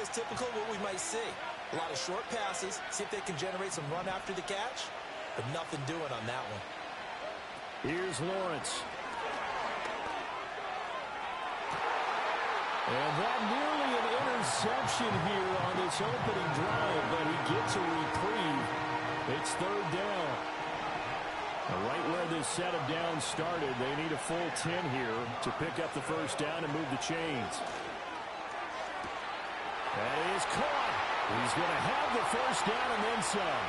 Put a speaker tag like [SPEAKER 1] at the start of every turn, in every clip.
[SPEAKER 1] is typical of what we might see. A lot of short passes, see if they can generate some run after the catch, but nothing doing on that one.
[SPEAKER 2] Here's Lawrence. And that nearly an interception here on this opening drive, but he gets a reprieve. It's third down. Right where this set of downs started, they need a full 10 here to pick up the first down and move the chains. That is caught. He's going to have the first down and then some.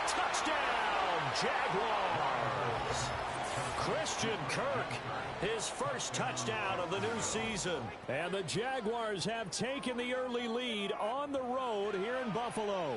[SPEAKER 2] Touchdown, Jaguars! Christian Kirk, his first touchdown of the new season. And the Jaguars have taken the early lead on the road here in Buffalo.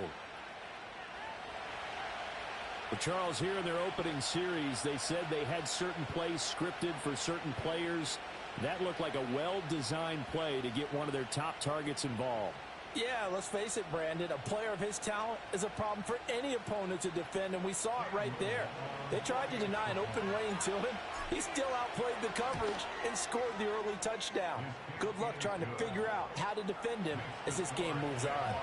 [SPEAKER 2] But Charles, here in their opening series, they said they had certain plays scripted for certain players. That looked like a well-designed play to get one of their top targets involved.
[SPEAKER 1] Yeah, let's face it, Brandon. A player of his talent is a problem for any opponent to defend, and we saw it right there. They tried to deny an open lane to him. He still outplayed the coverage and scored the early touchdown. Good luck trying to figure out how to defend him as this game moves on.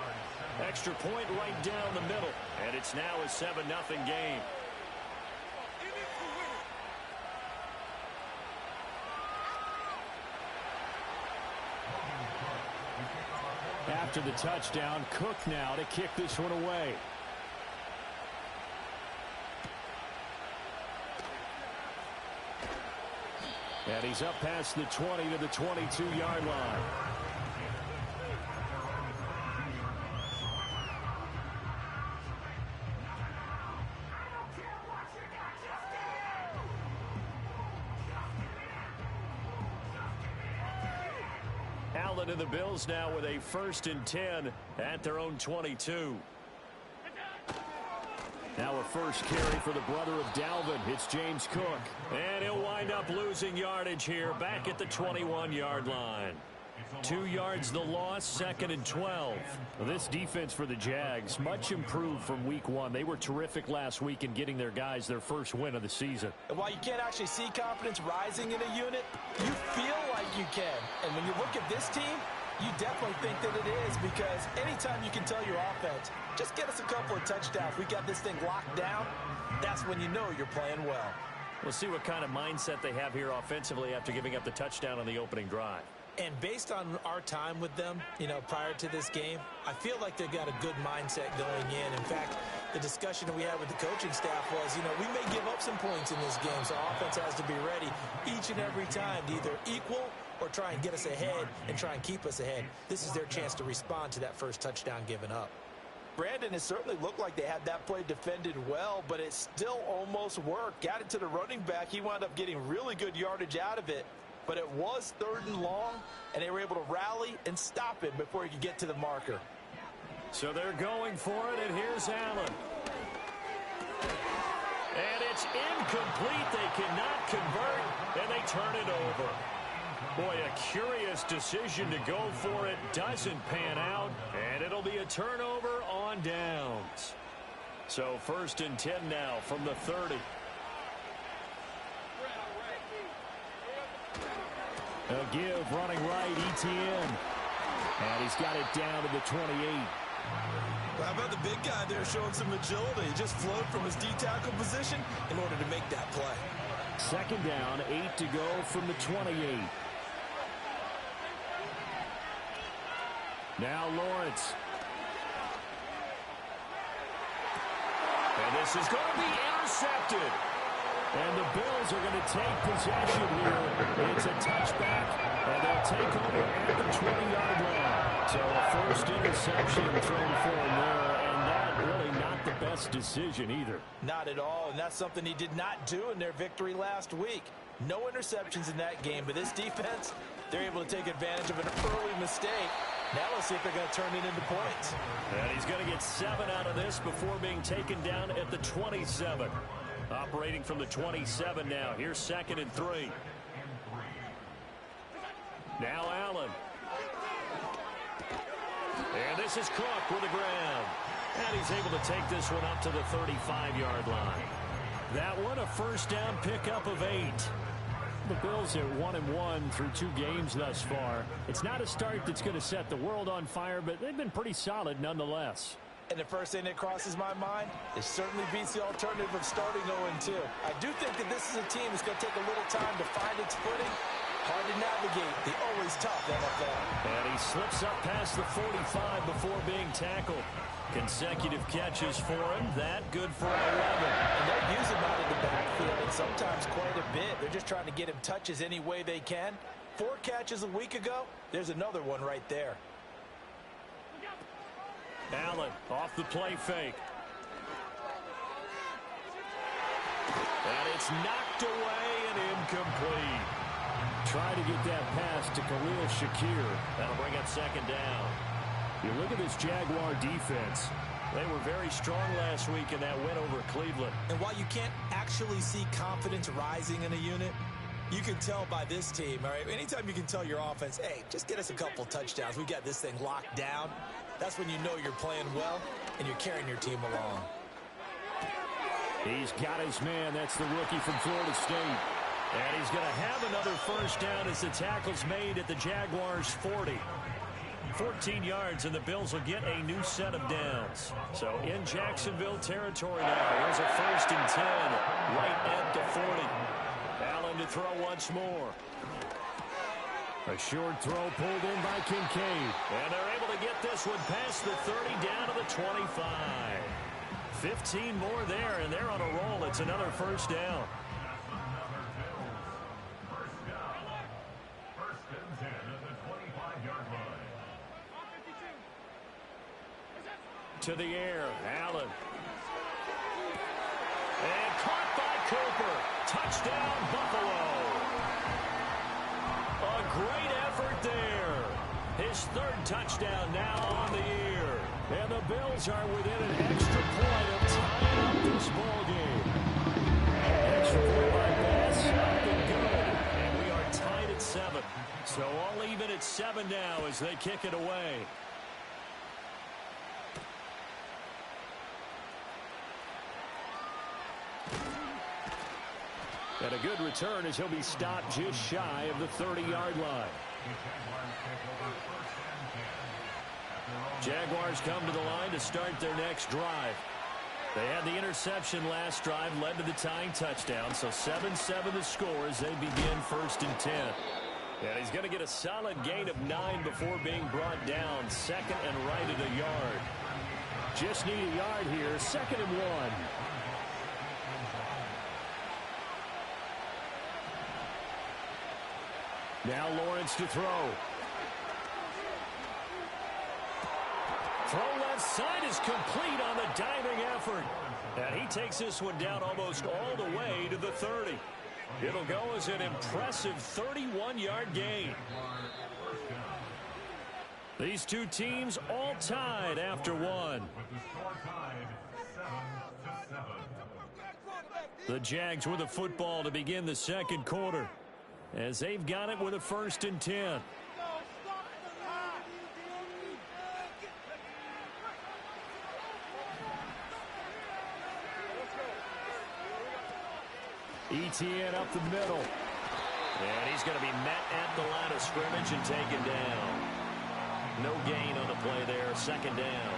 [SPEAKER 2] Extra point right down the middle, and it's now a 7-0 game. After the touchdown, Cook now to kick this one away. And he's up past the 20 to the 22-yard line. Allen and the Bills now with a 1st and 10 at their own 22. Now a first carry for the brother of Dalvin. It's James Cook. And he'll wind up losing yardage here back at the 21-yard line. 2 yards the loss, 2nd and 12. Well, this defense for the Jags, much improved from week 1. They were terrific last week in getting their guys their first win of the season.
[SPEAKER 1] And while you can't actually see confidence rising in a unit, you feel like you can. And when you look at this team, you definitely think that it is, because anytime you can tell your offense, just get us a couple of touchdowns, we got this thing locked down, that's when you know you're playing well.
[SPEAKER 2] We'll see what kind of mindset they have here offensively after giving up the touchdown on the opening drive.
[SPEAKER 1] And based on our time with them, prior to this game, I feel like they've got a good mindset going in. In fact, the discussion we had with the coaching staff was, we may give up some points in this game, so offense has to be ready each and every time to either equal or try and get us ahead and try and keep us ahead. This is their chance to respond to that first touchdown given up. Brandon, it certainly looked like they had that play defended well, but it still almost worked. Got it to the running back. He wound up getting really good yardage out of it. But it was 3rd and long, and they were able to rally and stop it before he could get to the marker.
[SPEAKER 2] So they're going for it, and here's Allen. And it's incomplete. They cannot convert, and they turn it over. Boy, a curious decision to go for it. Doesn't pan out, and it'll be a turnover on downs. So 1st and 10 now from the 30. A give running right, ETN. And he's got it down to the 28.
[SPEAKER 1] How about the big guy there showing some agility? He just flowed from his D-tackle position in order to make that play.
[SPEAKER 2] 2nd down, 8 to go from the 28. Now Lawrence. And this is going to be intercepted. And the Bills are going to take possession here. It's a touchback, and they'll take over at the 20-yard line. So a first interception thrown for him there, and that really not the best decision either.
[SPEAKER 1] Not at all, and that's something he did not do in their victory last week. No interceptions in that game, but this defense, they're able to take advantage of an early mistake. Now let's see if they're going to turn it into points.
[SPEAKER 2] And he's going to get 7 out of this before being taken down at the 27. Operating from the 27 now. Here's 2nd and 3. Now Allen. And this is Cook with the ground. And he's able to take this one up to the 35-yard line. That one a first down pickup of 8. The Bills at 1-1 through 2 games thus far. It's not a start that's going to set the world on fire, but they've been pretty solid nonetheless.
[SPEAKER 1] And the first thing that crosses my mind, it certainly beats the alternative of starting 0-2. I do think that this is a team that's going to take a little time to find its footing. Hard to navigate the always tough NFL.
[SPEAKER 2] And he slips up past the 45 before being tackled. Consecutive catches for him. That good for 11.
[SPEAKER 1] And they'll use him out of the backfield, and sometimes quite a bit. They're just trying to get him touches any way they can. 4 catches a week ago. There's another one right there.
[SPEAKER 2] Allen off the play fake. And it's knocked away and incomplete. Try to get that pass to Khalil Shakir. That'll bring up second down. You look at this Jaguar defense. They were very strong last week in that win over Cleveland.
[SPEAKER 1] And while you can't actually see confidence rising in a unit, you can tell by this team, all right? Anytime you can tell your offense, hey, just get us a couple touchdowns. We got this thing locked down. That's when you know you're playing well and you're carrying your team along.
[SPEAKER 2] He's got his man. That's the rookie from Florida State. And he's going to have another first down as the tackle's made at the Jaguars' 40. 14 yards, and the Bills will get a new set of downs. So in Jacksonville territory now. Here's a 1st and 10 right at the 40. Allen to throw once more. A short throw pulled in by Kincaid. And they're able to get this one past the 30 down to the 25. 15 more there, and they're on a roll. It's another first down. To the air, Allen. And caught by Cooper. Touchdown, Buffalo. A great effort there. His 3rd touchdown now on the year. And the Bills are within an extra point of tying up this ball game. Extra point like that, something good. And we are tied at 7. So all even at 7 now as they kick it away. And a good return as he'll be stopped just shy of the 30-yard line. Jaguars come to the line to start their next drive. They had the interception last drive, led to the tying touchdown, so 7-7 the score as they begin 1st and 10. And he's going to get a solid gain of 9 before being brought down, 2nd and right at a yard. Just need a yard here, 2nd and 1. Now Lawrence to throw. Throw left side is complete on the diving effort. And he takes this one down almost all the way to the 30. It'll go as an impressive 31-yard gain. These two teams all tied after 1. The Jags with the football to begin the 2nd quarter, as they've got it with a 1st and 10. ETN up the middle. And he's going to be met at the line of scrimmage and taken down. No gain on the play there, 2nd down.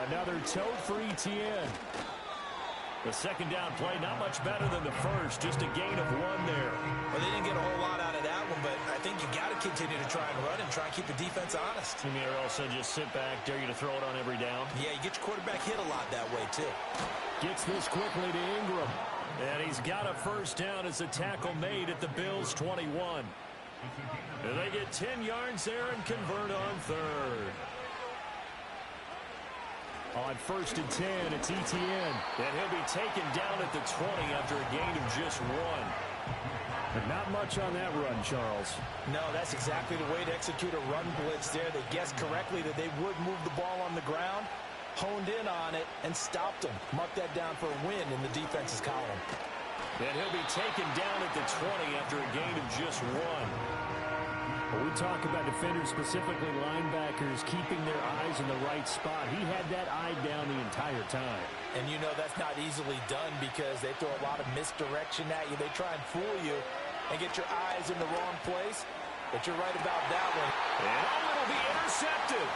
[SPEAKER 2] Another tote for ETN. The 2nd down play, not much better than the first, just a gain of 1 there.
[SPEAKER 1] Well, they didn't get a whole lot out of that one, but I think you got to continue to try and run and try and keep the defense honest.
[SPEAKER 2] You mean, or also just sit back, dare you to throw it on every down?
[SPEAKER 1] Yeah, you get your quarterback hit a lot that way, too.
[SPEAKER 2] Gets this quickly to Ingram. And he's got a 1st down as the tackle made at the Bills' 21. And they get 10 yards there and convert on 3rd. On 1st and 10, it's ETN. And he'll be taken down at the 20 after a gain of just 1. But not much on that run, Charles.
[SPEAKER 1] No, that's exactly the way to execute a run blitz there. They guessed correctly that they would move the ball on the ground, honed in on it, and stopped them. Mark that down for a win in the defense's column.
[SPEAKER 2] And he'll be taken down at the 20 after a gain of just 1. When we talk about defenders, specifically linebackers, keeping their eyes in the right spot, he had that eye down the entire time.
[SPEAKER 1] And you know that's not easily done because they throw a lot of misdirection at you. They try and fool you and get your eyes in the wrong place. But you're right about that one.
[SPEAKER 2] And it'll be intercepted.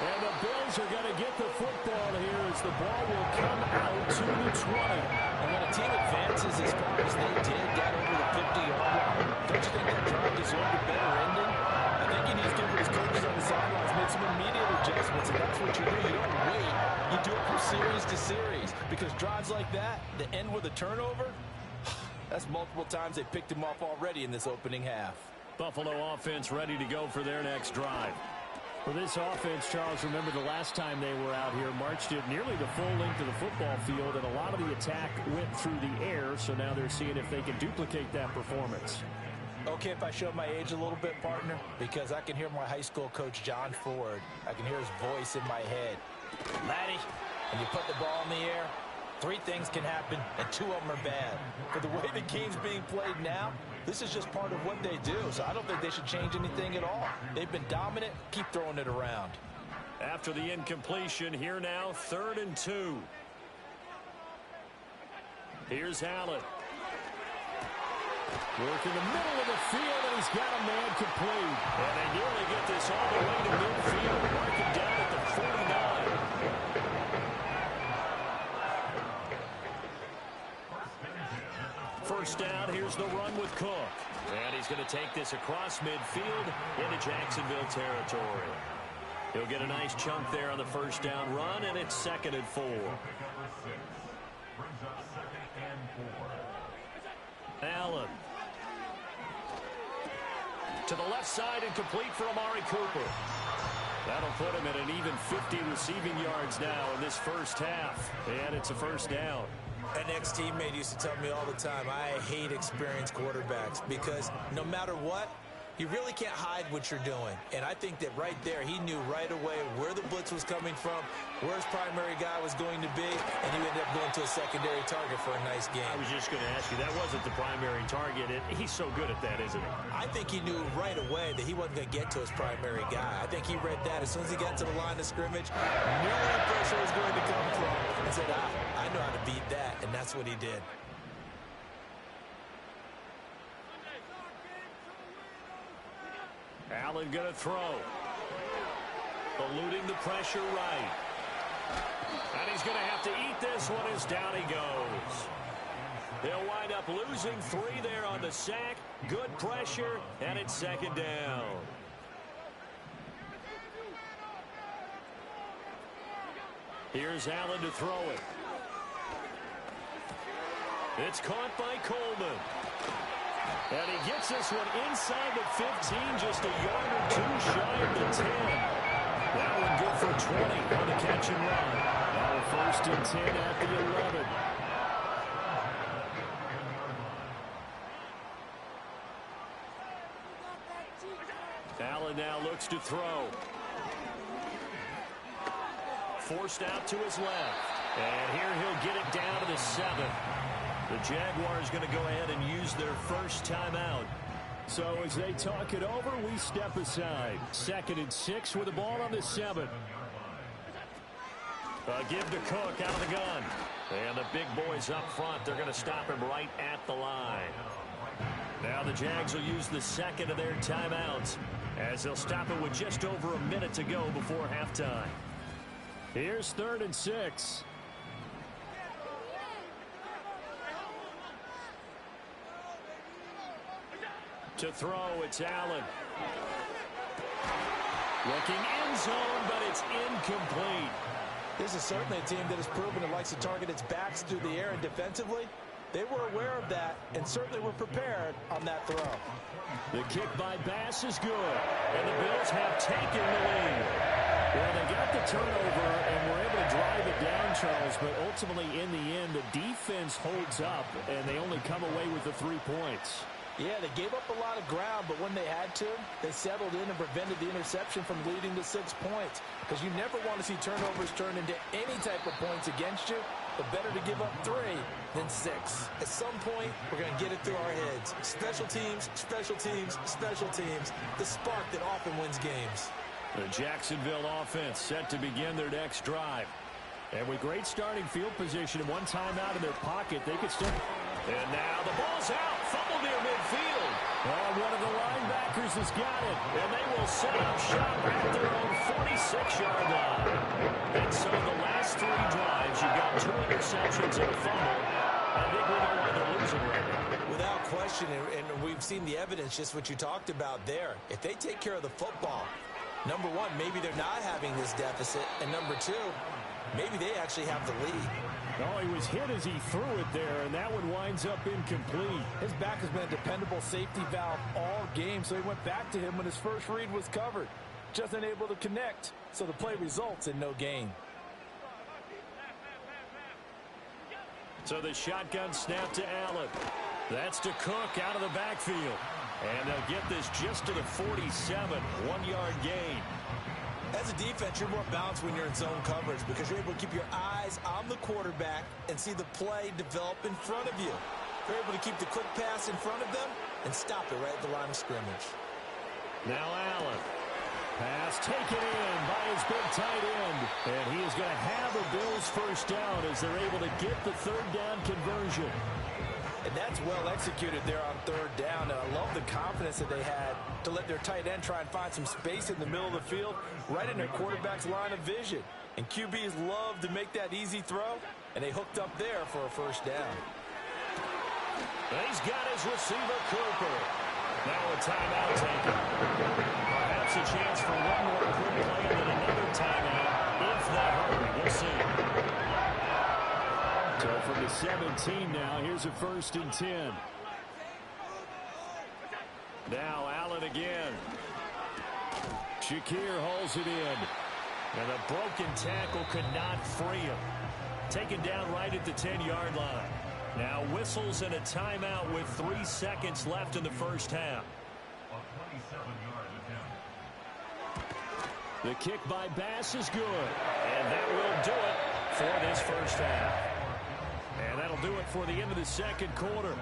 [SPEAKER 2] And the Bills are going to get the football here as the ball will come out to the 20.
[SPEAKER 1] And when a team advances as far as they did, got over the 50-yard line, don't you think that drive deserved a better ending? I think he needs to get with his coaches on the sidelines, make some immediate adjustments, and that's what you do. You don't wait. You do it from series to series because drives like that, the end with a turnover, that's multiple times they picked him off already in this opening half.
[SPEAKER 2] Buffalo offense ready to go for their next drive. For this offense, Charles, remember the last time they were out here, marched it nearly the full length of the football field, and a lot of the attack went through the air, so now they're seeing if they can duplicate that performance.
[SPEAKER 1] Okay, if I show my age a little bit, partner, because I can hear my high school coach, John Ford. I can hear his voice in my head. Laddie, when you put the ball in the air, 3 things can happen, and 2 of them are bad. For the way the game's being played now, this is just part of what they do, so I don't think they should change anything at all. They've been dominant. Keep throwing it around.
[SPEAKER 2] After the incompletion, here now, 3rd and 2. Here's Allen. Work in the middle of the field, and he's got a man complete. And they nearly get this all the way to midfield, marking down at the 49. First down, here's the run with Cook. And he's going to take this across midfield into Jacksonville territory. He'll get a nice chunk there on the first down run, and it's 2nd and 4. Allen. To the left side and complete for Amari Cooper. That'll put him at an even 50 receiving yards now in this first half. And it's a first down.
[SPEAKER 1] An ex-teammate used to tell me all the time, I hate experienced quarterbacks because no matter what, you really can't hide what you're doing. And I think that right there, he knew right away where the blitz was coming from, where his primary guy was going to be, and he ended up going to a secondary target for a nice game.
[SPEAKER 2] I was just going to ask you, that wasn't the primary target. He's so good at that, isn't he?
[SPEAKER 1] I think he knew right away that he wasn't going to get to his primary guy. I think he read that as soon as he got to the line of scrimmage, knew where the pressure was going to come from, and said, I know how to beat that, and that's what he did.
[SPEAKER 2] Allen going to throw. Eluding the pressure right. And he's going to have to eat this one as down he goes. They'll wind up losing 3 there on the sack. Good pressure, and it's 2nd down. Here's Allen to throw it. It's caught by Coleman. And he gets this one inside the 15, just a yard or 2 shy of the 10. That one good for 20 on the catch and run. Now 1st and 10 at the 11. Allen now looks to throw. Forced out to his left. And here he'll get it down to the 7. The Jaguars going to go ahead and use their first timeout. So as they talk it over, we step aside. 2nd and 6 with the ball on the 7. Give to Cook out of the gun. And the big boys up front, they're going to stop him right at the line. Now the Jags will use the 2nd of their timeouts as they'll stop it with just over a minute to go before halftime. Here's 3rd and 6. To throw, it's Allen. Looking end zone, but it's incomplete.
[SPEAKER 1] This is certainly a team that has proven it likes to target its backs through the air and defensively. They were aware of that and certainly were prepared on that throw.
[SPEAKER 2] The kick by Bass is good, and the Bills have taken the lead. Well, they got the turnover and were able to drive it down, Charles, but ultimately in the end, the defense holds up, and they only come away with the 3 points.
[SPEAKER 1] Yeah, they gave up a lot of ground, but when they had to, they settled in and prevented the interception from leading to 6 points. Because you never want to see turnovers turn into any type of points against you. but better to give up 3 than 6. At some point, we're going to get it through our heads. Special teams, special teams, special teams. The spark that often wins games.
[SPEAKER 2] The Jacksonville offense set to begin their next drive. And with great starting field position and one timeout in their pocket, they could still... And now the ball's out. Fumble near midfield. Oh, one of the linebackers has got it. And they will set up shop at their own 46-yard line. And so the last 3 drives, you've got 2 interceptions and a fumble. I think we know why they're losing right now.
[SPEAKER 1] Without question, and we've seen the evidence, just what you talked about there. If they take care of the football, number 1, maybe they're not having this deficit. And number 2, maybe they actually have the lead.
[SPEAKER 3] No, he was hit as he threw it there, and that one winds up incomplete. His back has been a dependable safety valve all game, so he went back to him when his first read was covered. Just unable to connect, so the play results in no gain.
[SPEAKER 2] So the shotgun snap to Allen. That's to Cook out of the backfield. And they'll get this just to the 47, 1-yard gain.
[SPEAKER 1] As a defense, you're more balanced when you're in zone coverage because you're able to keep your eyes on the quarterback and see the play develop in front of you. You're able to keep the quick pass in front of them and stop it right at the line of scrimmage.
[SPEAKER 2] Now Allen. Pass taken in by his big tight end. And he is going to have a Bills first down as they're able to get the 3rd down conversion.
[SPEAKER 3] And that's well executed there on 3rd down. And I love the confidence that they had to let their tight end try and find some space in the middle of the field, right in their quarterback's line of vision. And QBs love to make that easy throw, and they hooked up there for a first down.
[SPEAKER 2] And he's got his receiver, Cooper. Now a timeout taken. Perhaps a chance for one more quick play and then another timeout if they hurry. We'll see. So from the 17 now, here's a 1st and 10. Now Allen again. Shakir holds it in. And the broken tackle could not free him. Taken down right at the 10-yard line. Now whistles and a timeout with 3 seconds left in the first half. The kick by Bass is good. And that will do it for this first half. And that'll do it for the end of the second quarter.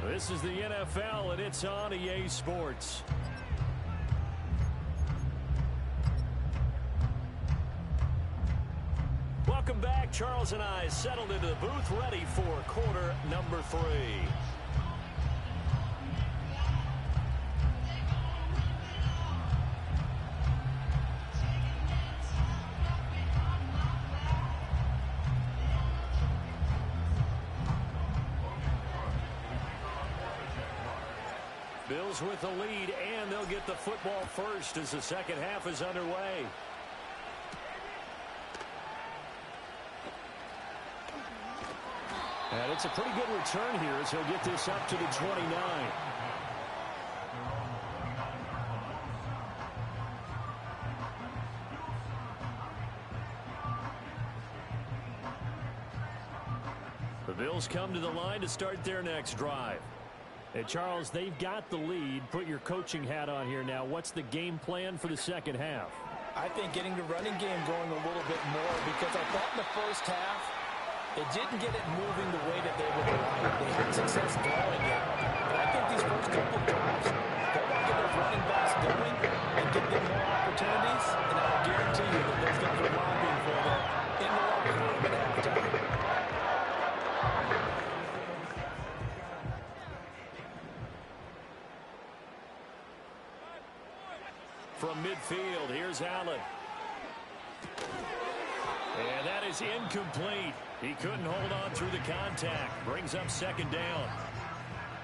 [SPEAKER 2] This is the NFL, and it's on EA Sports. Welcome back. Charles and I settled into the booth, ready for quarter number 3. Bills with the lead, and they'll get the football first as the second half is underway. And it's a pretty good return here as he'll get this up to the 29. The Bills come to the line to start their next drive. Hey, Charles, they've got the lead. Put your coaching hat on here now. What's the game plan for the second half?
[SPEAKER 3] I think getting the running game going a little bit more because I thought in the first half it didn't get it moving the way that they would like. They had success throwing it. But I think these first couple of drives, they want to get those running backs going and give them more opportunities. And I will guarantee you that those guys are lobbying for them in the locker room at halftime.
[SPEAKER 2] From midfield, here's Allen. And that is incomplete. He couldn't hold on through the contact. Brings up second down.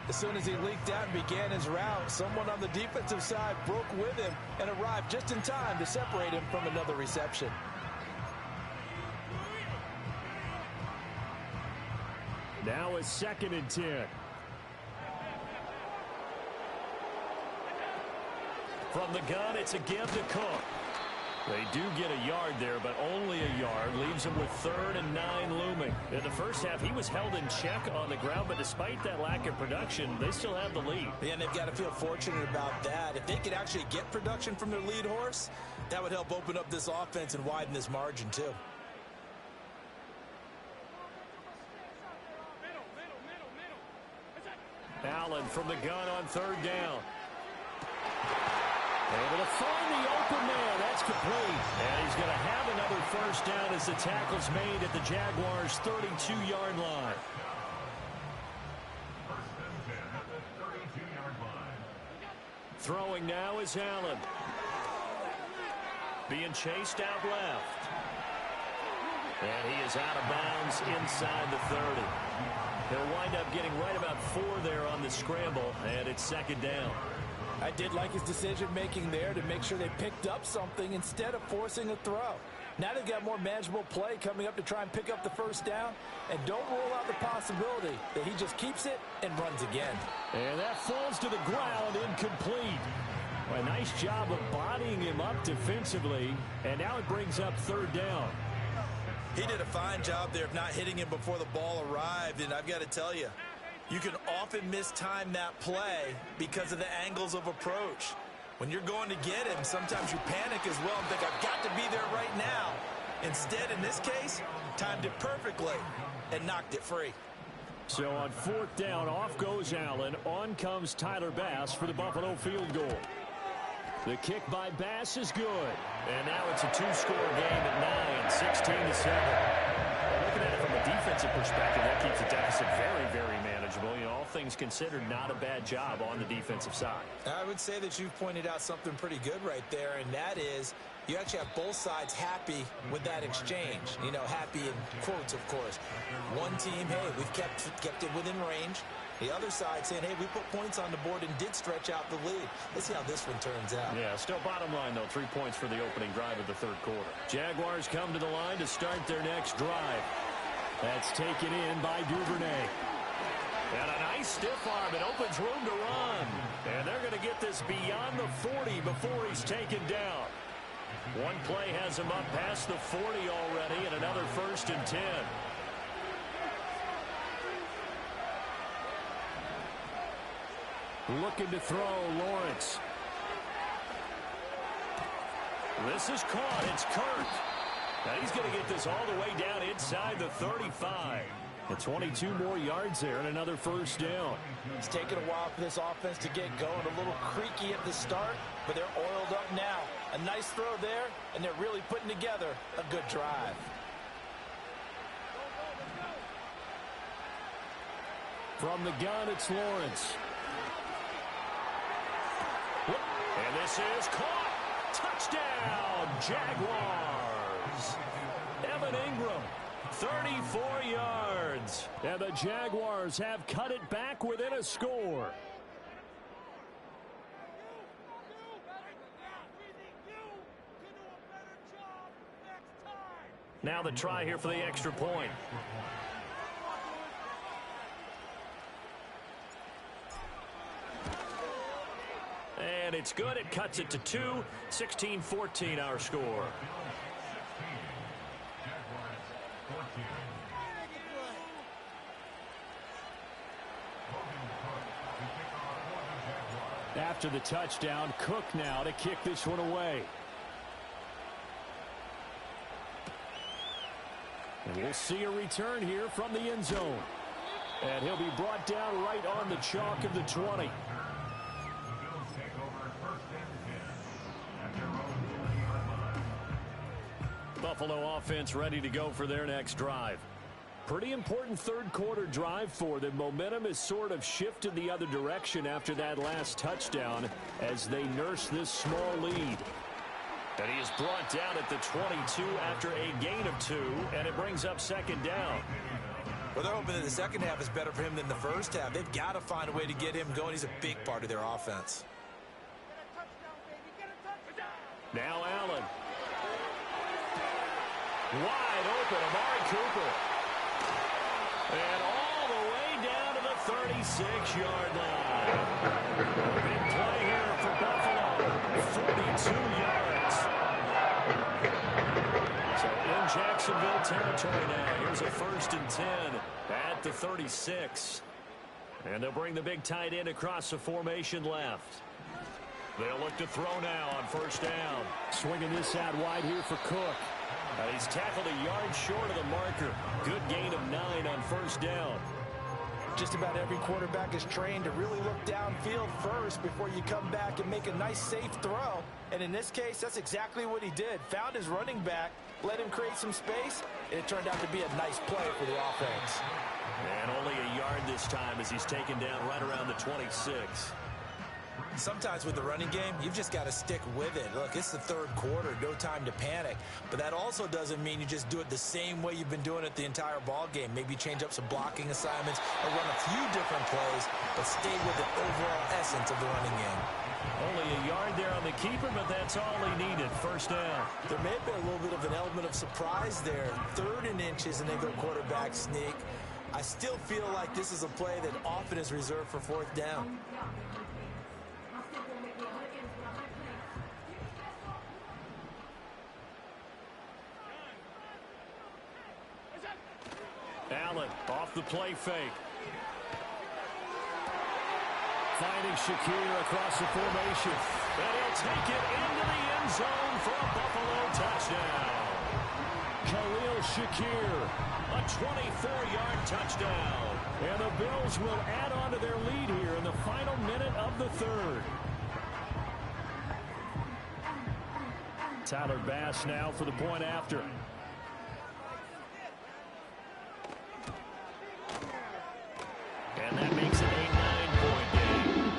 [SPEAKER 3] As soon as he leaked out and began his route, someone on the defensive side broke with him and arrived just in time to separate him from another reception.
[SPEAKER 2] Now a 2nd and 10. From the gun, it's a give to Cook. They do get a yard there, but only a yard. Leaves them with 3rd and 9 looming. In the first half, he was held in check on the ground, but despite that lack of production, they still have the lead.
[SPEAKER 1] Yeah, and they've got to feel fortunate about that. If they could actually get production from their lead horse, that would help open up this offense and widen this margin, too.
[SPEAKER 2] Allen from the gun on third down. Able to find the open man. That's complete. And he's going to have another first down as the tackle's made at the Jaguars' 32-yard line. Throwing now is Allen. Being chased out left. And he is out of bounds inside the 30. He'll wind up getting right about 4 there on the scramble, and it's second down.
[SPEAKER 3] I did like his decision-making there to make sure they picked up something instead of forcing a throw. Now they've got more manageable play coming up to try and pick up the first down. And don't rule out the possibility that he just keeps it and runs again.
[SPEAKER 2] And that falls to the ground, incomplete. A nice job of bodying him up defensively. And now it brings up third down.
[SPEAKER 1] He did a fine job there of not hitting him before the ball arrived. And I've got to tell you, you can often mistime that play because of the angles of approach. When you're going to get him, sometimes you panic as well and think, I've got to be there right now. Instead, in this case, timed it perfectly and knocked it free.
[SPEAKER 2] So on fourth down, off goes Allen. On comes Tyler Bass for the Buffalo field goal. The kick by Bass is good. And now it's a two-score game at 9, 16-7. Looking at it from a defensive perspective, that keeps the deficit very, very manageable. You know, all things considered, not a bad job on the defensive side.
[SPEAKER 1] I would say that you've pointed out something pretty good right there, and that is you actually have both sides happy with that exchange. You know, happy in quotes, of course. One team, hey, we've kept it within range. The other side saying, hey, we put points on the board and did stretch out the lead. Let's see how this one turns out.
[SPEAKER 2] Yeah, still bottom line, though, 3 points for the opening drive of the third quarter. Jaguars come to the line to start their next drive. That's taken in by Duvernay. And a nice stiff arm. It opens room to run. And they're going to get this beyond the 40 before he's taken down. One play has him up past the 40 already, and another 1st and 10. Looking to throw, Lawrence. This is caught. It's Kirk. Now he's going to get this all the way down inside the 35. And 22 more yards there and another first down.
[SPEAKER 3] It's taken a while for this offense to get going. A little creaky at the start, but they're oiled up now. A nice throw there, and they're really putting together a good drive.
[SPEAKER 2] From the gun, it's Lawrence. And this is caught. Touchdown, Jaguars. Evan Ingram, 34 yards. And the Jaguars have cut it back within a score. Now the try here for the extra point. And it's good. It cuts it to 2. 16-14 our score. After the touchdown, Cook now to kick this one away. And we'll see a return here from the end zone. And he'll be brought down right on the chalk of the 20. Buffalo offense ready to go for their next drive. Pretty important third quarter drive for them. Momentum has sort of shifted the other direction after that last touchdown as they nurse this small lead. And he is brought down at the 22 after a gain of 2, and it brings up second down.
[SPEAKER 1] Well, they're hoping that the second half is better for him than the first half. They've got to find a way to get him going. He's a big part of their offense.
[SPEAKER 2] Now Allen. Wide open, Amari Cooper. And all the way down to the 36-yard line. Big play here for Buffalo. 42 yards. So in Jacksonville territory now. Here's a 1st and 10 at the 36. And they'll bring the big tight end across the formation left. They'll look to throw now on 1st down. Swinging this out wide here for Cook. He's tackled a yard short of the marker. Good gain of 9 on 1st down.
[SPEAKER 3] Just about every quarterback is trained to really look downfield first before you come back and make a nice, safe throw. And in this case, that's exactly what he did. Found his running back, let him create some space, and it turned out to be a nice play for the offense.
[SPEAKER 2] And only a yard this time as he's taken down right around the 26.
[SPEAKER 1] Sometimes with the running game, you've just got to stick with it. Look, it's the third quarter, no time to panic. But that also doesn't mean you just do it the same way you've been doing it the entire ball game. Maybe change up some blocking assignments or run a few different plays, but stay with the overall essence of the running game.
[SPEAKER 2] Only a yard there on the keeper, but that's all he needed. First down.
[SPEAKER 1] There may have been a little bit of an element of surprise there. 3rd and inches, and they go quarterback sneak. I still feel like this is a play that often is reserved for 4th down.
[SPEAKER 2] Allen off the play fake. Finding Shakir across the formation. And he'll take it into the end zone for a Buffalo touchdown. Khalil Shakir, a 24-yard touchdown. And the Bills will add on to their lead here in the final minute of the 3rd. Tyler Bass now for the point after. And that makes it a 9-point game.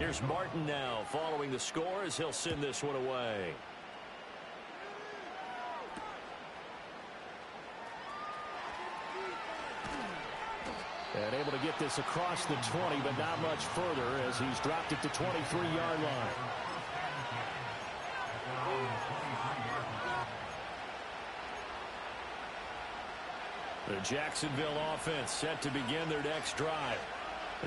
[SPEAKER 2] Here's Martin now following the score as he'll send this one away. And able to get this across the 20, but not much further as he's dropped it to 23-yard line. The Jacksonville offense set to begin their next drive.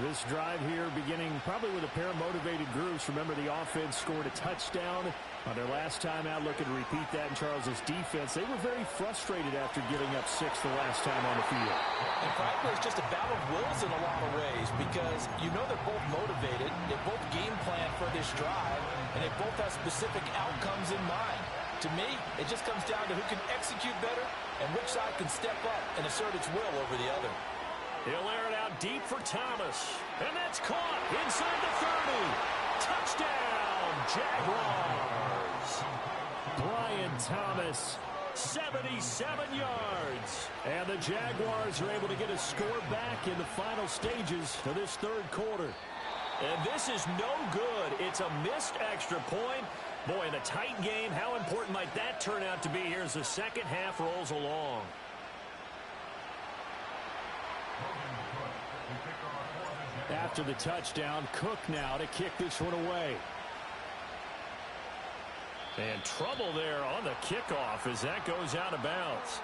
[SPEAKER 2] This drive here beginning probably with a pair of motivated groups. Remember, the offense scored a touchdown on their last time out, looking to repeat that in Charles's defense. They were very frustrated after giving up 6 the last time on the field.
[SPEAKER 3] And frankly, it's just a battle of wills in a lot of ways because you know they're both motivated. They both game plan for this drive, and they both have specific outcomes in mind. To me, it just comes down to who can execute better and which side can step up and assert its will over the other.
[SPEAKER 2] He'll air it out deep for Thomas. And that's caught inside the 30. Touchdown, Jaguars. Brian Thomas, 77 yards. And the Jaguars are able to get a score back in the final stages of this 3rd quarter. And this is no good. It's a missed extra point. Boy, in a tight game, how important might that turn out to be here as the second half rolls along? After the touchdown, Cook now to kick this one away. And trouble there on the kickoff as that goes out of bounds.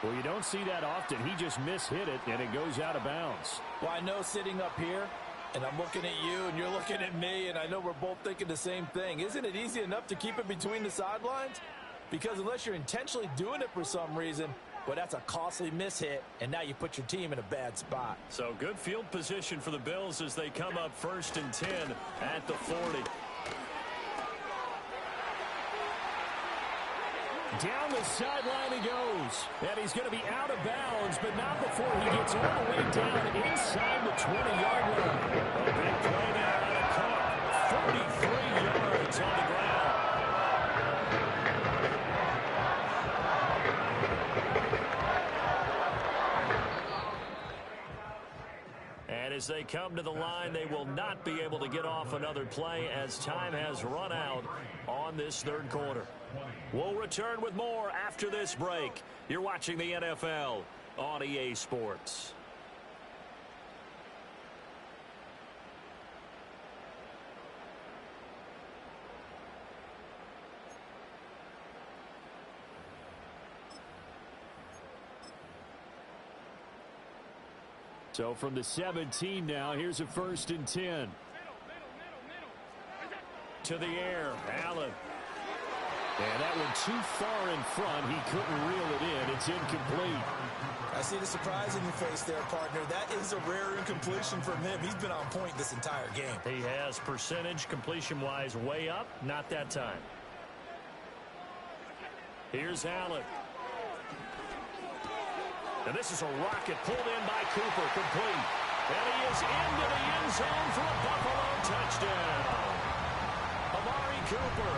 [SPEAKER 2] Well, you don't see that often. He just mishit it, and it goes out of bounds.
[SPEAKER 3] Well, I know sitting up here, and I'm looking at you, and you're looking at me, and I know we're both thinking the same thing. Isn't it easy enough to keep it between the sidelines? Because unless you're intentionally doing it for some reason, well, that's a costly mishit, and now you put your team in a bad spot.
[SPEAKER 2] So good field position for the Bills as they come up 1st and 10 at the 40. Down the sideline he goes. And he's going to be out of bounds, but not before he gets all the way down inside the 20-yard line. A big play now out of Cook. 43 yards on the ground. And as they come to the line, they will not be able to get off another play as time has run out on this 3rd quarter. We'll return with more after this break. You're watching the NFL on EA Sports. So from the 17 now, here's a 1st and 10. To the air, Allen. And that one too far in front. He couldn't reel it in. It's incomplete.
[SPEAKER 1] I see the surprise in your face there, partner. That is a rare incompletion from him. He's been on point this entire game.
[SPEAKER 2] He has percentage completion-wise way up. Not that time. Here's Allen. And this is a rocket pulled in by Cooper, complete. And he is into the end zone for a Buffalo touchdown. Amari Cooper,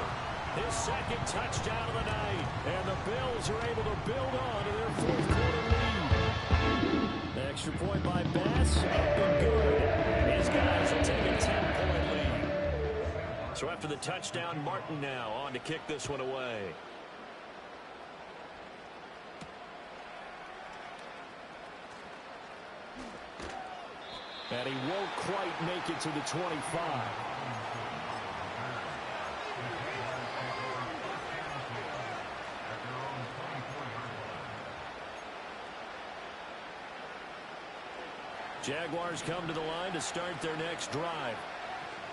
[SPEAKER 2] his second touchdown of the night. And the Bills are able to build on to their fourth quarter lead. The extra point by Bass, up and good. And his guys will take a 10-point lead. So after the touchdown, Martin now on to kick this one away. And he won't quite make it to the 25. Jaguars come to the line to start their next drive.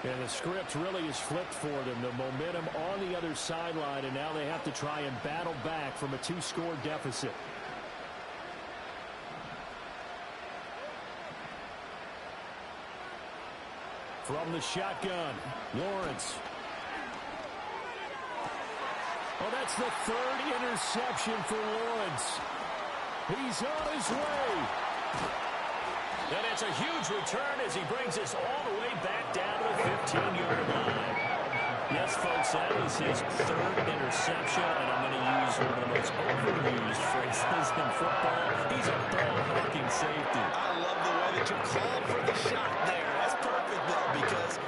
[SPEAKER 2] And the script really is flipped for them. The momentum on the other sideline, and now they have to try and battle back from a 2-score deficit. From the shotgun, Lawrence. Oh, that's the third interception for Lawrence. He's on his way. And it's a huge return as he brings us all the way back down to the 15-yard line. Yes, folks, that is his third interception, and I'm going to use one of the most overused phrases in football. He's a ball-hawking safety.
[SPEAKER 1] I love the way that you called for the shot there. That's perfect, though, because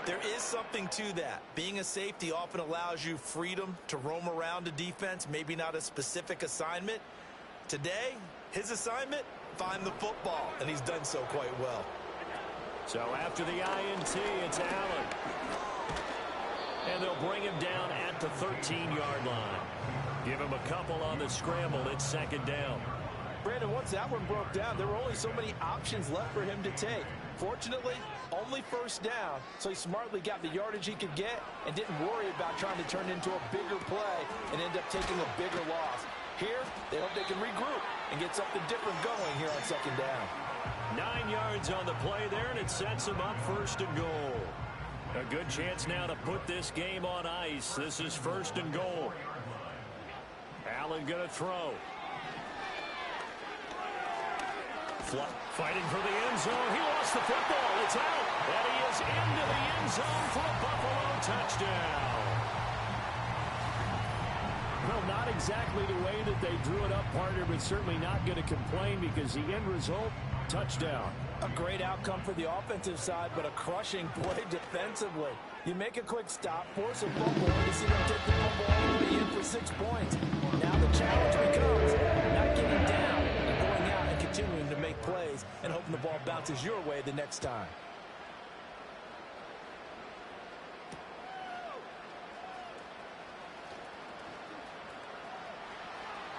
[SPEAKER 1] there is something to that. Being a safety often allows you freedom to roam around a defense, maybe not a specific assignment. Today, his assignment, find the football, and he's done so quite well.
[SPEAKER 2] So after the INT, it's Allen. And they'll bring him down at the 13-yard line. Give him a couple on the scramble. It's second down.
[SPEAKER 3] Brandon, once that one broke down, there were only so many options left for him to take. Fortunately, only first down, so he smartly got the yardage he could get and didn't worry about trying to turn it into a bigger play and end up taking a bigger loss. Here, they hope they can regroup and get something different going here on second down.
[SPEAKER 2] 9 yards on the play there, and it sets him up first and goal. A good chance now to put this game on ice. This is first and goal. Allen going to throw. Fighting for the end zone. He lost the football. It's out. And he is into the end zone for a Buffalo touchdown.
[SPEAKER 4] Well, not exactly the way that they drew it up, partner, but certainly not going to complain because the end result, touchdown.
[SPEAKER 3] A great outcome for the offensive side, but a crushing play defensively. You make a quick stop, force a fumble, and you see them take the fumble all the way in for 6 points. Now the challenge becomes not getting down and going out and continuing to make plays and hoping the ball bounces your way the next time.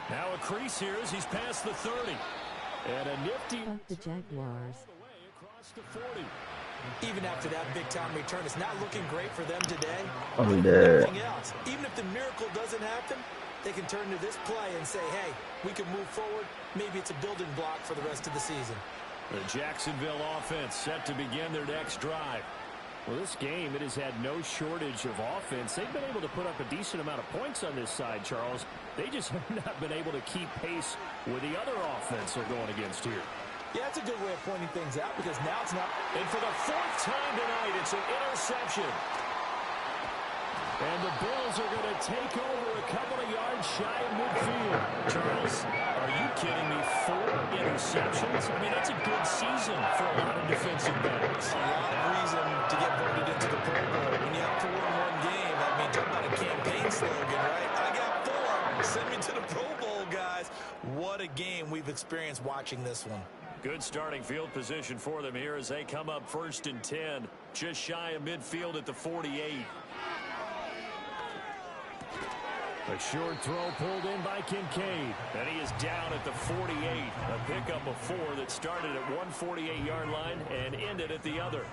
[SPEAKER 2] Now a crease here as he's past the 30.
[SPEAKER 4] And a nifty...
[SPEAKER 5] The Jaguars.
[SPEAKER 2] Across the 40.
[SPEAKER 1] Even after that big-time return, it's not looking great for them today.
[SPEAKER 6] I'm dead.
[SPEAKER 1] Nothing else. Even if the miracle doesn't happen, they can turn to this play and say, hey, we can move forward. Maybe it's a building block for the rest of the season.
[SPEAKER 2] The Jacksonville offense set to begin their next drive.
[SPEAKER 4] Well, this game, it has had no shortage of offense. They've been able to put up a decent amount of points on this side, Charles. They just have not been able to keep pace with the other offense they're going against here.
[SPEAKER 3] Yeah, that's a good way of pointing things out because now it's not.
[SPEAKER 2] And for the 4th time tonight, it's an interception.
[SPEAKER 4] And the Bills are going to take over a couple of yards shy of midfield.
[SPEAKER 2] Charles, are you kidding me? 4 interceptions? I mean, that's a good season for a lot of defensive backs.
[SPEAKER 1] A lot of reason to get voted into the Pro Bowl. When you have 4 in one game, I mean, talk about a campaign slogan, right? I got 4. Send me to the Pro Bowl, guys. What a game we've experienced watching this one.
[SPEAKER 2] Good starting field position for them here as they come up 1st and 10. Just shy of midfield at the 48.
[SPEAKER 4] A short throw pulled in by Kincaid.
[SPEAKER 2] And he is down at the 48. A pickup of 4 that started at one 48-yard line and ended at the other.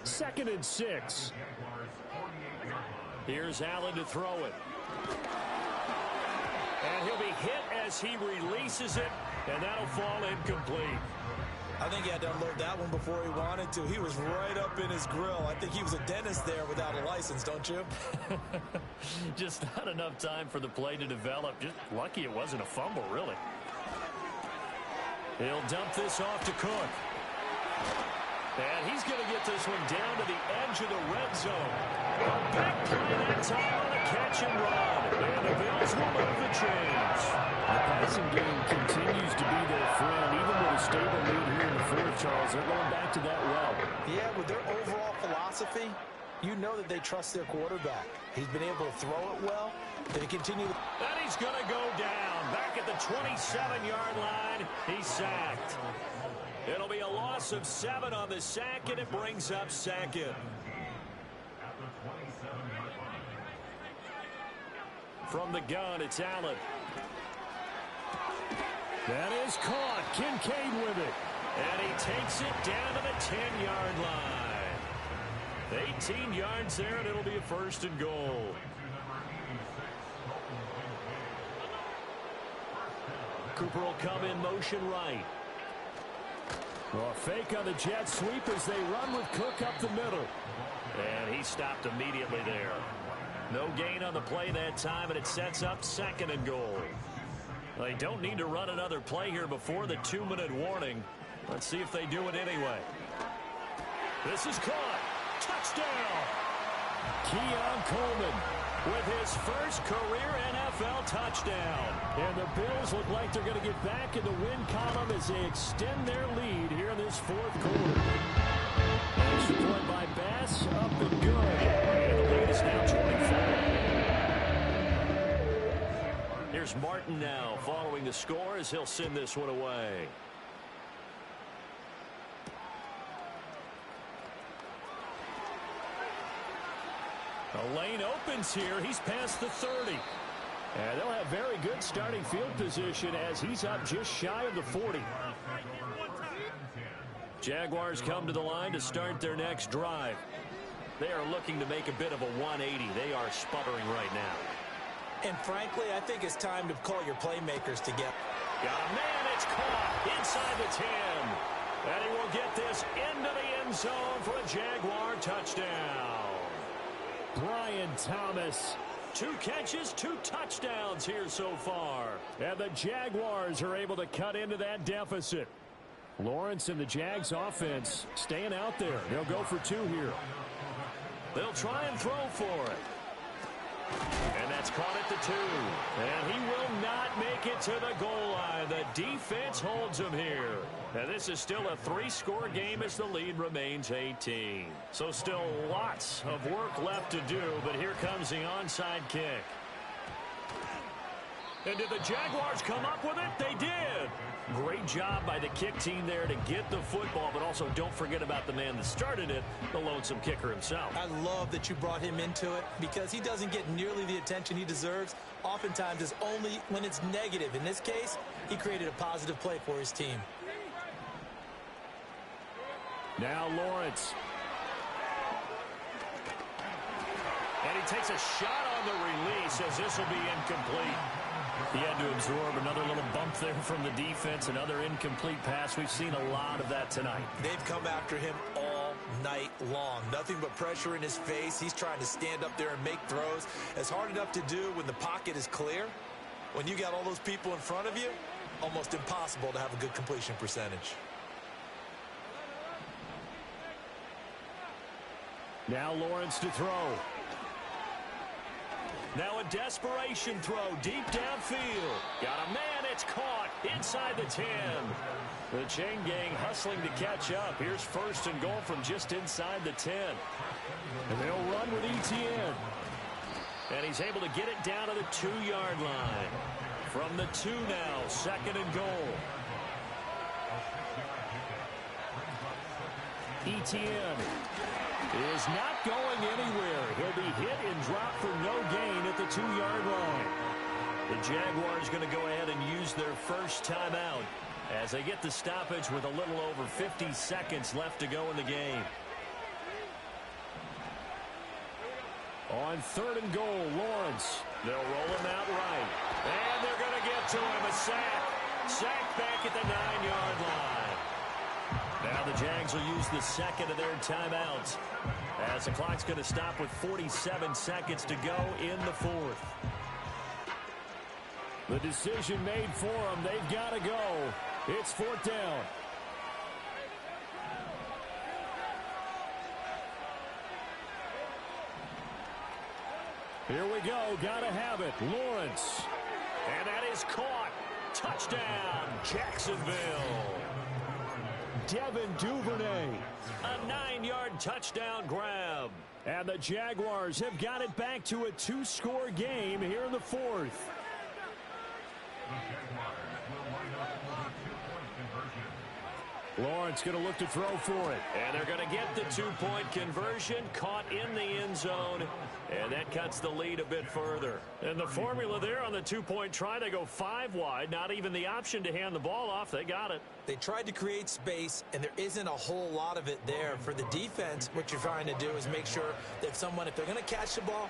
[SPEAKER 4] 2nd and 6.
[SPEAKER 2] Here's Allen to throw it. And he'll be hit as he releases it, and that'll fall incomplete.
[SPEAKER 1] I think he had to unload that one before he wanted to. He was right up in his grill. I think he was a dentist there without a license, don't you?
[SPEAKER 2] Just not enough time for the play to develop. Just lucky it wasn't a fumble, really. He'll dump this off to Cook. And he's going to get this one down to the edge of the red zone. A big play that time on a catch and run. And the Bills will move the chains.
[SPEAKER 4] The passing game continues to be their friend. Even with a stable lead here in the fourth, Charles, they're going back to that well.
[SPEAKER 1] Yeah, with their overall philosophy, you know that they trust their quarterback. He's been able to throw it well. They continue.
[SPEAKER 2] And he's going to go down. Back at the 27-yard line, he's sacked. It'll be a loss of 7 on the sack, and it brings up second. From the gun, it's Allen.
[SPEAKER 4] That is caught. Kincaid with it.
[SPEAKER 2] And he takes it down to the 10-yard line. 18 yards there, and it'll be a first and goal. Cooper will come in motion right.
[SPEAKER 4] Well, a fake on the jet sweep as they run with Cook up the middle.
[SPEAKER 2] And he stopped immediately there. No gain on the play that time, and it sets up second and goal. They don't need to run another play here before the 2-minute warning. Let's see if they do it anyway. This is caught. Touchdown!
[SPEAKER 4] Keon Coleman
[SPEAKER 2] with his first career NFL touchdown.
[SPEAKER 4] And the Bills look like they're going to get back in the win column as they extend their lead here in this fourth quarter. Extra point by Bass, up and good. And the lead is now 24.
[SPEAKER 2] Here's Martin now following the score as he'll send this one away.
[SPEAKER 4] The lane opens here. He's past the 30. And they'll have very good starting field position as he's up just shy of the 40.
[SPEAKER 2] Jaguars come to the line to start their next drive. They are looking to make a bit of a 180. They are sputtering right now.
[SPEAKER 1] And frankly, I think it's time to call your playmakers together.
[SPEAKER 2] Got a man, it's caught inside the 10. And he will get this into the end zone for a Jaguar touchdown.
[SPEAKER 4] Brian Thomas.
[SPEAKER 2] 2 catches, 2 touchdowns here so far.
[SPEAKER 4] And the Jaguars are able to cut into that deficit. Lawrence and the Jags offense staying out there. They'll go for 2 here.
[SPEAKER 2] They'll try and throw for it. And that's caught at the 2. And he will not make it to the goal line. The defense holds him here. And this is still a 3-score game as the lead remains 18. So still lots of work left to do, but here comes the onside kick. And did the Jaguars come up with it? They did. Great job by the kick team there to get the football, but also don't forget about the man that started it, the lonesome kicker himself.
[SPEAKER 1] I love that you brought him into it because he doesn't get nearly the attention he deserves. Oftentimes it's only when it's negative. In this case, he created a positive play for his team.
[SPEAKER 4] Now Lawrence.
[SPEAKER 2] And he takes a shot on the release as this will be incomplete.
[SPEAKER 4] He had to absorb another little bump there from the defense, another incomplete pass. We've seen a lot of that tonight.
[SPEAKER 1] They've come after him all night long. Nothing but pressure in his face. He's trying to stand up there and make throws. It's hard enough to do when the pocket is clear. When you got all those people in front of you, almost impossible to have a good completion percentage.
[SPEAKER 4] Now Lawrence to throw.
[SPEAKER 2] Now a desperation throw deep downfield. Got a man, it's caught inside the 10. The chain gang hustling to catch up. Here's first and goal from just inside the 10.
[SPEAKER 4] And they'll run with ETN.
[SPEAKER 2] And he's able to get it down to the 2-yard line. From the 2 now, second and goal.
[SPEAKER 4] ETN is not going anywhere. He'll be hit and dropped for no gain at the 2-yard line.
[SPEAKER 2] The Jaguars going to go ahead and use their first timeout as they get the stoppage with a little over 50 seconds left to go in the game.
[SPEAKER 4] On third and goal, Lawrence.
[SPEAKER 2] They'll roll him out right. And they're going to get to him. A sack. Sack back at the 9-yard line. Now the Jags will use the second of their timeouts, as the clock's going to stop with 47 seconds to go in the fourth.
[SPEAKER 4] The decision made for them. They've got to go. It's fourth down. Here we go. Got to have it. Lawrence.
[SPEAKER 2] And that is caught. Touchdown, Jacksonville.
[SPEAKER 4] Devin Duvernay.
[SPEAKER 2] A 9-yard touchdown grab.
[SPEAKER 4] And the Jaguars have got it back to a 2-score game here in the fourth. Lawrence going to look to throw for it.
[SPEAKER 2] And they're going to get the 2-point conversion, caught in the end zone, and that cuts the lead a bit further. And the formula there on the 2-point try, they go 5 wide, not even the option to hand the ball off. They got it.
[SPEAKER 1] They tried to create space, and there isn't a whole lot of it there. For the defense, what you're trying to do is make sure that if they're going to catch the ball,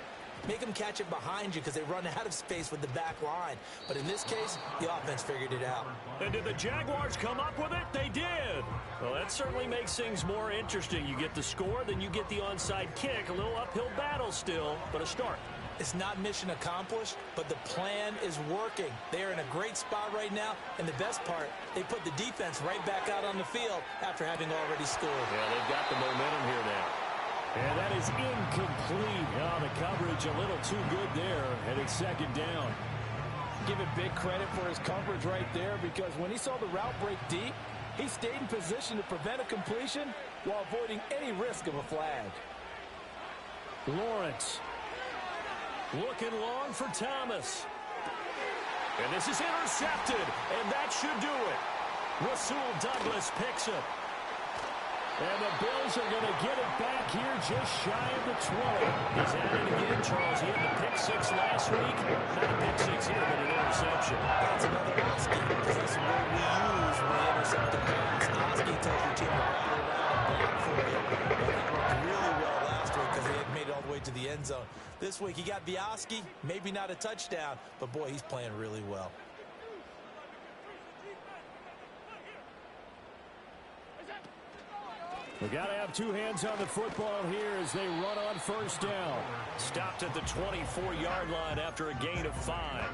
[SPEAKER 1] make them catch it behind you because they run out of space with the back line. But in this case, the offense figured it out.
[SPEAKER 2] And did the Jaguars come up with it? They did. Well, that certainly makes things more interesting. You get the score, then you get the onside kick. A little uphill battle still, but a start.
[SPEAKER 1] It's not mission accomplished, but the plan is working. They're in a great spot right now, and the best part, they put the defense right back out on the field after having already scored.
[SPEAKER 2] Yeah, they've got the momentum here now.
[SPEAKER 4] And that is incomplete. Oh, the coverage a little too good there, and it's second down.
[SPEAKER 3] Give it big credit for his coverage right there, because when he saw the route break deep, he stayed in position to prevent a completion while avoiding any risk of a flag.
[SPEAKER 4] Lawrence.
[SPEAKER 2] Looking long for Thomas. And this is intercepted, and that should do it. Rasul Douglas picks it.
[SPEAKER 4] And the Bills are going to get it back here just shy of the 20.
[SPEAKER 2] He's at it again, Charles. He had the pick 6 last week. Not a pick 6 here, but an interception.
[SPEAKER 1] That's another Oski, because that's the word we use when we intercept the pass. Oski tells your team to rattle around and block for you. Well, that worked really well last week because they had made it all the way to the end zone. This week, he got the Oski, maybe not a touchdown, but boy, he's playing really well.
[SPEAKER 4] We got to have two hands on the football here as they run on first down.
[SPEAKER 2] Stopped at the 24-yard line after a gain of 5.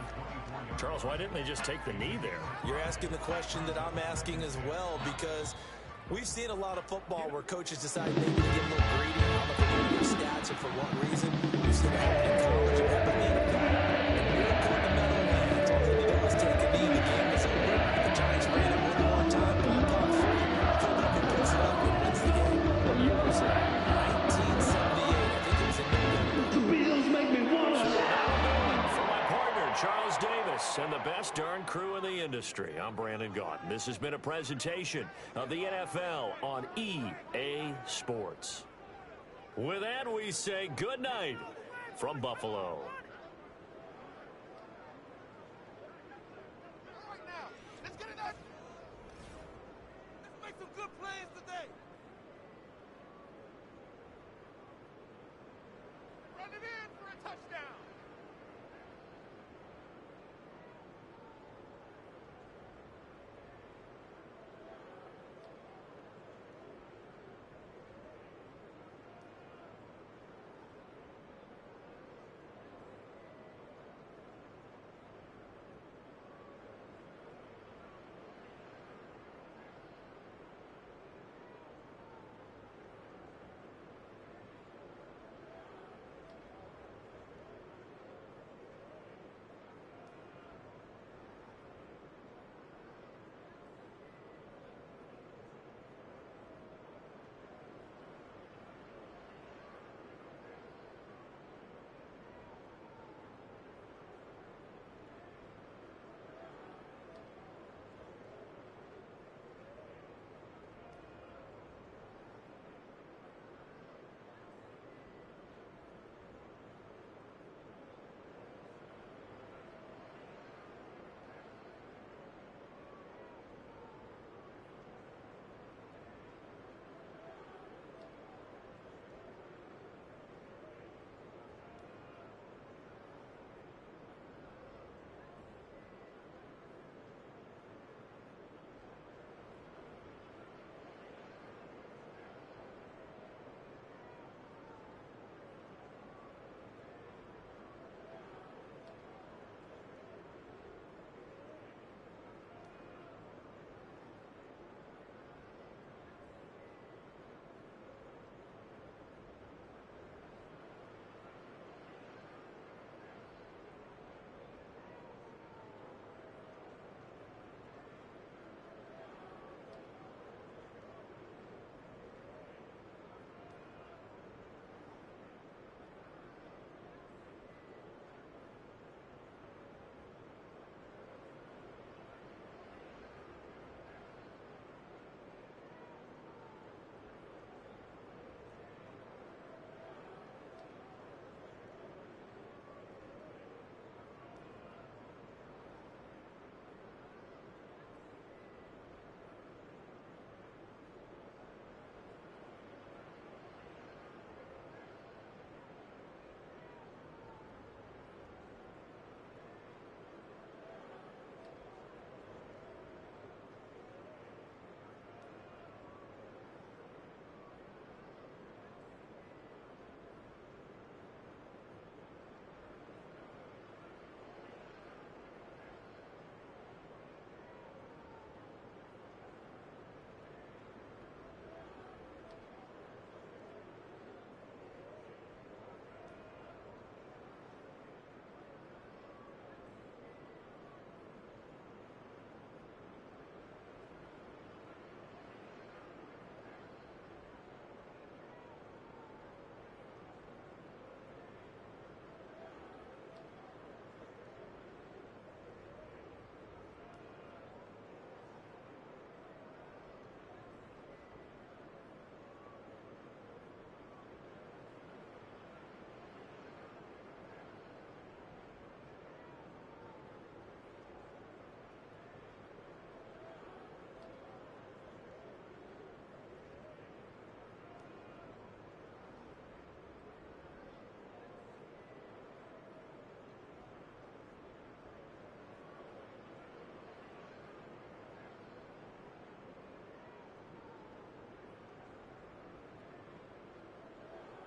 [SPEAKER 2] Charles, why didn't they just take the knee there?
[SPEAKER 1] You're asking the question that I'm asking as well, because we've seen a lot of football where coaches decide maybe to get a little greedy. I don't know if they're doing their stats or for what reason. We've seen it happen in college and happen in the NFL. And we're caught in the Meadowlands. All they need to do is take a knee. The game is over. The Giants ran it one more time. Ball caught free. Philadelphia picks it up and wins the game. What year was that? 1978. I think it was in November.
[SPEAKER 5] The Bills make me wanna.
[SPEAKER 2] For my partner, Charles Davis, and the best darn crew in the industry, I'm Brandon Gaudin. This has been a presentation of the NFL on EA Sports. With that, we say good night from Buffalo.
[SPEAKER 6] Right now, let's get it up. Let's make some good plays today. Run it in.